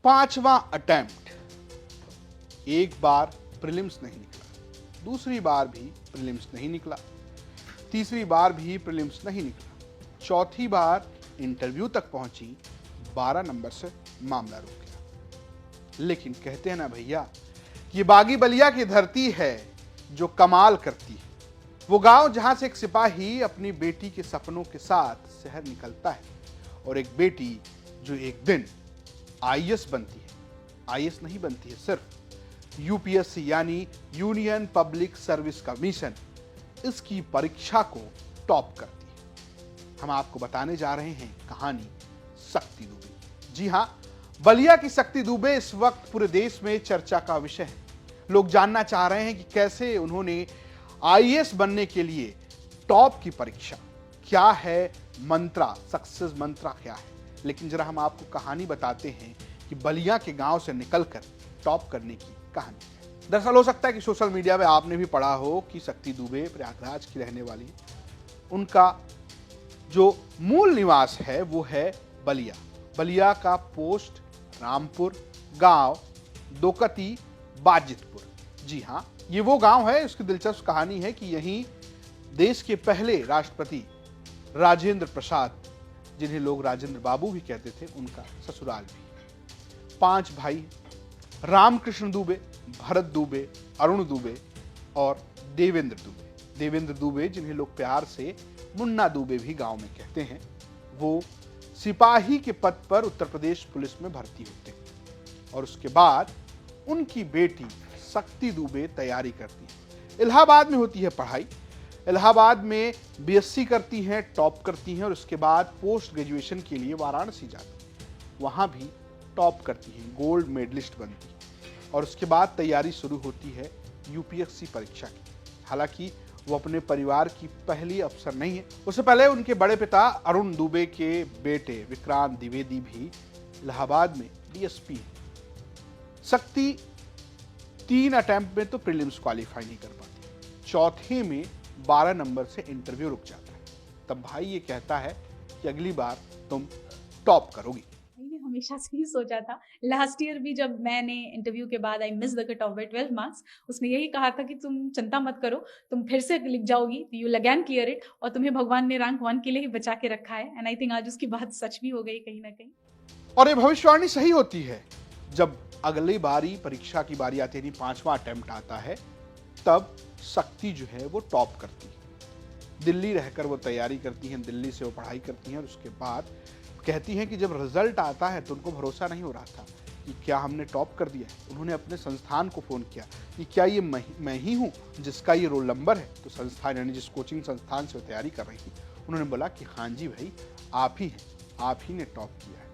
5वां अटेम्प्ट, एक बार प्रीलिम्स नहीं निकला, दूसरी बार भी प्रीलिम्स नहीं निकला, तीसरी बार भी प्रीलिम्स नहीं निकला, चौथी बार इंटरव्यू तक पहुंची, 12 नंबर से मामला रुक गया। लेकिन कहते हैं ना भैया, ये बागी बलिया की धरती है जो कमाल करती है। वो गांव जहां से एक सिपाही अपनी बेटी के सपनों के साथ शहर निकलता है, और एक बेटी जो एक दिन आईएएस बनती है। आईएएस नहीं बनती है, सिर्फ यूपीएससी यानी यूनियन पब्लिक सर्विस कमीशन, इसकी परीक्षा को टॉप करती है। हम आपको बताने जा रहे हैं कहानी शक्ति दुबे। जी हां, बलिया की शक्ति दुबे इस वक्त पूरे देश में चर्चा का विषय है। लोग जानना चाह रहे हैं कि कैसे उन्होंने आईएएस बनने के लिए टॉप की परीक्षा, क्या है मंत्रा, सक्सेस मंत्रा क्या है। लेकिन जरा हम आपको कहानी बताते हैं कि बलिया के गांव से निकलकर टॉप करने की कहानी। दरअसल हो सकता है कि सोशल मीडिया में आपने भी पढ़ा हो कि शक्ति दुबे प्रयागराज की रहने वाली है। उनका जो मूल निवास है वो है बलिया। बलिया का पोस्ट रामपुर, गांव दोकती, बाजितपुर। जी हाँ, ये वो गांव है। इसकी दिलचस्प कहानी है कि यहीं देश के पहले राष्ट्रपति राजेंद्र प्रसाद, जिन्हें लोग राजेंद्र बाबू भी कहते थे, उनका ससुराल भी। 5 भाई, रामकृष्ण दुबे, भरत दुबे, अरुण दुबे और देवेंद्र दुबे। देवेंद्र दुबे, जिन्हें लोग प्यार से मुन्ना दुबे भी गांव में कहते हैं, वो सिपाही के पद पर उत्तर प्रदेश पुलिस में भर्ती होते हैं। और उसके बाद उनकी बेटी शक्ति दुबे तैयारी करती है। इलाहाबाद में होती है पढ़ाई। इलाहाबाद में बीएससी करती हैं, टॉप करती हैं, और उसके बाद पोस्ट ग्रेजुएशन के लिए वाराणसी जाती हैं। वहाँ भी टॉप करती हैं, गोल्ड मेडलिस्ट बनती हैं। और उसके बाद तैयारी शुरू होती है यूपीएससी परीक्षा की। हालांकि वो अपने परिवार की पहली अफसर नहीं है। उससे पहले उनके बड़े पिता अरुण दुबे के बेटे विक्रांत द्विवेदी भी इलाहाबाद में डीएसपी हैं। शक्ति 3 अटेम्प्ट में तो प्रीलिम्स क्वालिफाई नहीं कर पाती, चौथे में 12 नंबर से इंटरव्यू रुक जाता है। तब भाई ये कहता है कि अगली बार तुम टॉप करोगी। मैंने हमेशा से ही सोचा था। लास्ट ईयर भी जब मैंने इंटरव्यू के बाद I miss the cut off by 12 marks, उसने यही कहा था कि तुम चिंता मत करो, तुम फिर से लिख जाओगी, you will again clear it, और तुम्हें भगवान ने रैंक 1 के लिए ही बचा के रखा है। एंड आई थिंक आज उसकी बात सच भी हो गई कहीं ना कहीं। और ये भविष्यवाणी सही होती है। जब अगली बारी परीक्षा की बारी आती है, 5वां अटेम्प्ट आता है, तब शक्ति जो है वो टॉप करती है। दिल्ली रहकर वो तैयारी करती हैं, दिल्ली से वो पढ़ाई करती हैं, और उसके बाद कहती हैं कि जब रिजल्ट आता है तो उनको भरोसा नहीं हो रहा था कि क्या हमने टॉप कर दिया है। उन्होंने अपने संस्थान को फ़ोन किया कि क्या ये मैं ही हूँ जिसका ये रोल नंबर है। तो संस्थान यानी जिस कोचिंग संस्थान से वो तैयारी कर रही थी, उन्होंने बोला कि हाँ जी भाई, आप ही हैं, आप ही ने टॉप किया है।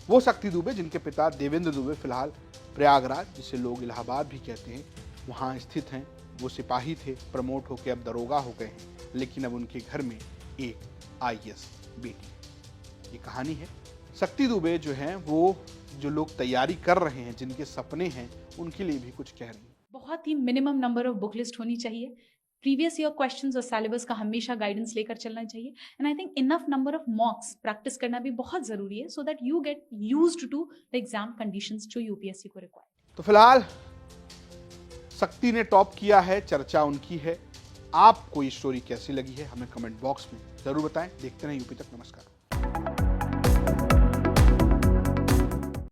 वो शक्ति दुबे, जिनके पिता देवेंद्र दुबे फिलहाल प्रयागराज, जिसे लोग इलाहाबाद भी कहते हैं, वहाँ स्थित हैं। वो सिपाही थे, प्रमोट होकर अब दरोगा हो गए हैं, लेकिन अब उनके घर में एक आईएएस बेटी। ये कहानी है। शक्ति दुबे जो हैं, वो जो लोग तैयारी कर रहे हैं, जिनके सपने हैं, उनके लिए भी कुछ कह रही हैं। बहुत ही minimum number of book list होनी चाहिए। प्रीवियस ईयर क्वेश्चंस और सिलेबस का हमेशा गाइडेंस लेकर चलना चाहिए। And I think enough number of mocks practice करना भी बहुत जरूरी है, so that you get used to the exam conditions जो यूपीएससी को रिक्वायर। तो फिलहाल शक्ति ने टॉप किया है, चर्चा उनकी है। आपको ये स्टोरी कैसी लगी है, हमें कमेंट बॉक्स में जरूर बताएं। देखते रहें यूपी तक। नमस्कार।